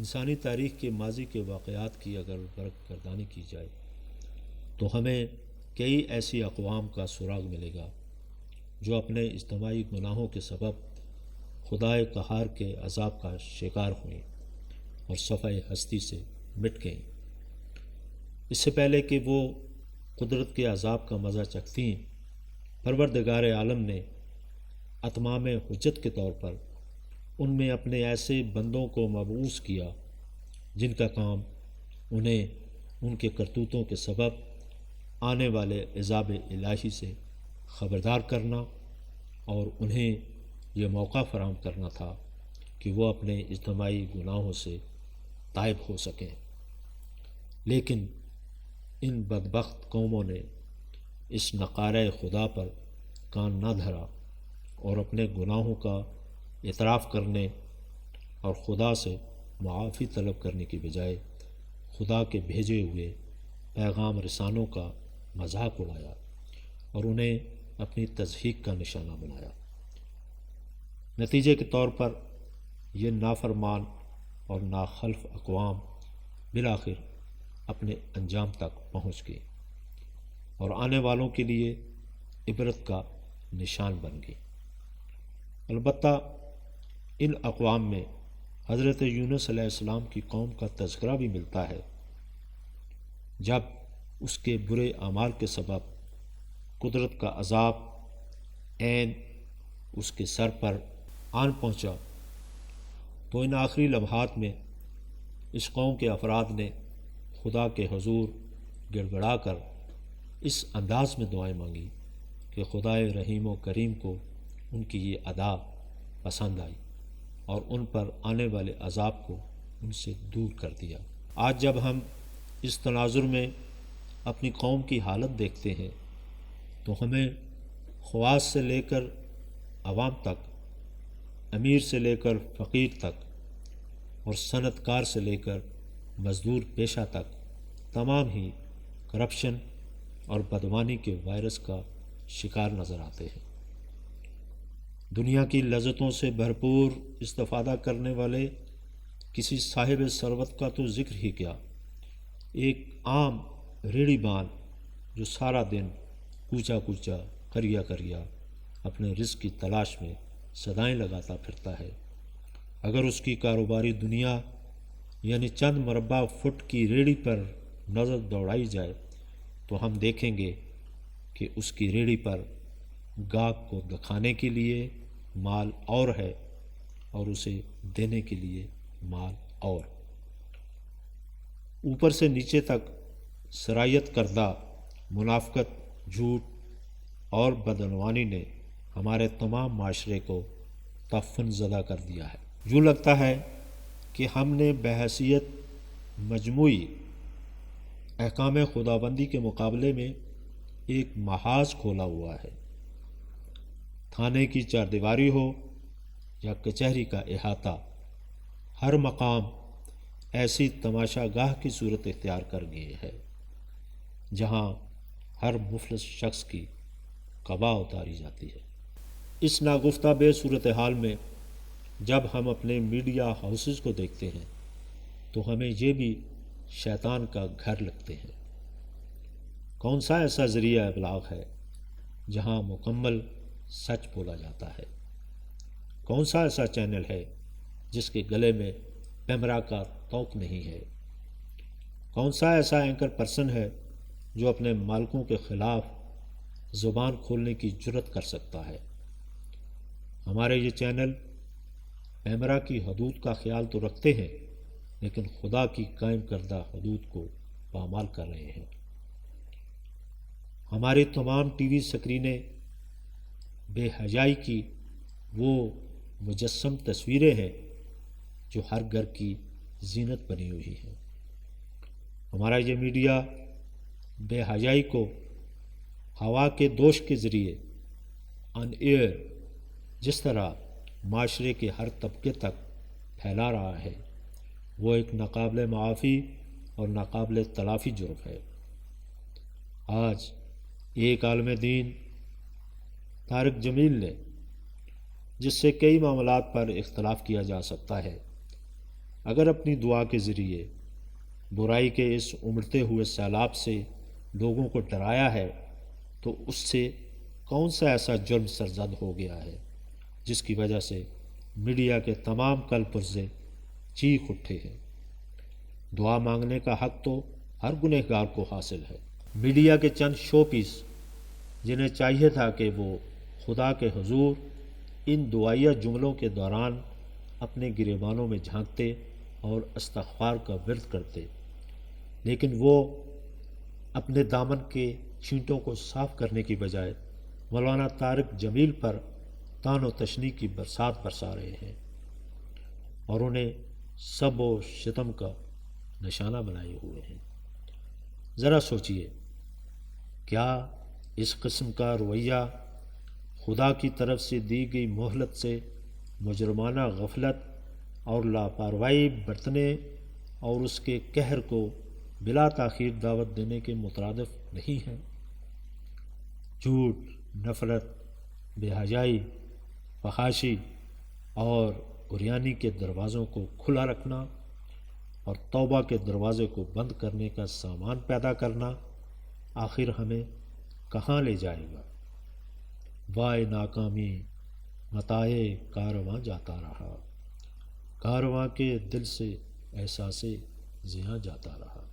انسانی تاریخ کے ماضی کے واقعات کی اگر برگردانی کی جائے تو ہمیں کئی ایسی اقوام کا سراغ ملے گا جو اپنے اجتماعی گناہوں کے سبب خدائے قہار کے عذاب کا شکار ہوئیں اور صفحۂ ہستی سے مٹ گئیں۔ اس سے پہلے کہ وہ قدرت کے عذاب کا مزہ چکھتیں، پروردگار عالم نے اتمام حجت کے طور پر ان میں اپنے ایسے بندوں کو مبعوث کیا جن کا کام انہیں ان کے کرتوتوں کے سبب آنے والے عذاب الہی سے خبردار کرنا اور انہیں یہ موقع فراہم کرنا تھا کہ وہ اپنے اجتماعی گناہوں سے تائب ہو سکیں۔ لیکن ان بدبخت قوموں نے اس نقارۂ خدا پر کان نہ دھرا اور اپنے گناہوں کا اعتراف کرنے اور خدا سے معافی طلب کرنے کی بجائے خدا کے بھیجے ہوئے پیغام رسانوں کا مذاق اڑایا اور انہیں اپنی تضحیک کا نشانہ بنایا۔ نتیجے کے طور پر یہ نافرمان اور ناخلف اقوام بالآخر اپنے انجام تک پہنچ گئی اور آنے والوں کے لیے عبرت کا نشان بن گئی۔ البتہ ان اقوام میں حضرت یونس علیہ السلام کی قوم کا تذکرہ بھی ملتا ہے، جب اس کے برے اعمال کے سبب قدرت کا عذاب عین اس کے سر پر آن پہنچا تو ان آخری لمحات میں اس قوم کے افراد نے خدا کے حضور گڑ گڑا کر اس انداز میں دعائیں مانگی کہ خدائے رحیم و کریم کو ان کی یہ ادا پسند آئی اور ان پر آنے والے عذاب کو ان سے دور کر دیا۔ آج جب ہم اس تناظر میں اپنی قوم کی حالت دیکھتے ہیں تو ہمیں خواص سے لے کر عوام تک، امیر سے لے کر فقیر تک اور صنعت کار سے لے کر مزدور پیشہ تک تمام ہی کرپشن اور بدعنوانی کے وائرس کا شکار نظر آتے ہیں۔ دنیا کی لذتوں سے بھرپور استفادہ کرنے والے کسی صاحب ثروت کا تو ذکر ہی کیا، ایک عام ریڑھی بان جو سارا دن کوچا کوچا کریا کریا اپنے رزق کی تلاش میں صدائیں لگاتا پھرتا ہے، اگر اس کی کاروباری دنیا یعنی چند مربع فٹ کی ریڑھی پر نظر دوڑائی جائے تو ہم دیکھیں گے کہ اس کی ریڑھی پر گاہک کو دکھانے کے لیے مال اور ہے اور اسے دینے کے لیے مال اور۔ اوپر سے نیچے تک سرایت کردہ منافقت، جھوٹ اور بدعنوانی نے ہمارے تمام معاشرے کو تعفن زدہ کر دیا ہے۔ یوں لگتا ہے کہ ہم نے بحیثیت مجموعی احکام خداوندی کے مقابلے میں ایک محاذ کھولا ہوا ہے۔ تھانے کی چاردیواری ہو یا کچہری کا احاطہ، ہر مقام ایسی تماشا گاہ کی صورت اختیار کر گئی ہے جہاں ہر مفلس شخص کی قبا اتاری جاتی ہے۔ اس ناگفتہ بے صورتحال میں جب ہم اپنے میڈیا ہاؤسز کو دیکھتے ہیں تو ہمیں یہ بھی شیطان کا گھر لگتے ہیں۔ کون سا ایسا ذریعہ ابلاغ ہے جہاں مکمل سچ بولا جاتا ہے؟ کون سا ایسا چینل ہے جس کے گلے میں پیمرا کا توق نہیں ہے؟ کون سا ایسا اینکر پرسن ہے جو اپنے مالکوں کے خلاف زبان کھولنے کی جرت کر سکتا ہے؟ ہمارے یہ چینل پیمرا کی حدود کا خیال تو رکھتے ہیں لیکن خدا کی قائم کردہ حدود کو پامال کر رہے ہیں۔ ہماری تمام ٹی وی سکرینیں بے حیائی کی وہ مجسم تصویریں ہیں جو ہر گھر کی زینت بنی ہوئی ہیں۔ ہمارا یہ میڈیا بے حیائی کو ہوا کے دوش کے ذریعے آن ایئر جس طرح معاشرے کے ہر طبقے تک پھیلا رہا ہے وہ ایک ناقابل معافی اور ناقابل تلافی جرم ہے۔ آج ایک عالم دین طارق جمیل نے، جس سے کئی معاملات پر اختلاف کیا جا سکتا ہے، اگر اپنی دعا کے ذریعے برائی کے اس امڑتے ہوئے سیلاب سے لوگوں کو ڈرایا ہے تو اس سے کون سا ایسا جرم سرزد ہو گیا ہے جس کی وجہ سے میڈیا کے تمام کل پرزے چیخ اٹھے ہیں۔ دعا مانگنے کا حق تو ہر گنہگار کو حاصل ہے۔ میڈیا کے چند شو پیس جنہیں چاہیے تھا کہ وہ خدا کے حضور ان دعائیہ جملوں کے دوران اپنے گریبانوں میں جھانکتے اور استغفار کا ورد کرتے، لیکن وہ اپنے دامن کے چھینٹوں کو صاف کرنے کی بجائے مولانا طارق جمیل پر طعن و تشنیع کی برسات برسا رہے ہیں اور انہیں سب و شتم کا نشانہ بنائے ہوئے ہیں۔ ذرا سوچئے، کیا اس قسم کا رویہ خدا کی طرف سے دی گئی مہلت سے مجرمانہ غفلت اور لاپرواہی برتنے اور اس کے قہر کو بلا تاخیر دعوت دینے کے مترادف نہیں ہے؟ جھوٹ، نفرت، بے حیائی، فحاشی اور عریانی کے دروازوں کو کھلا رکھنا اور توبہ کے دروازے کو بند کرنے کا سامان پیدا کرنا آخر ہمیں کہاں لے جائے گا؟ وائے ناکامی متاع کارواں جاتا رہا، کارواں کے دل سے احساس زیاں جاتا رہا۔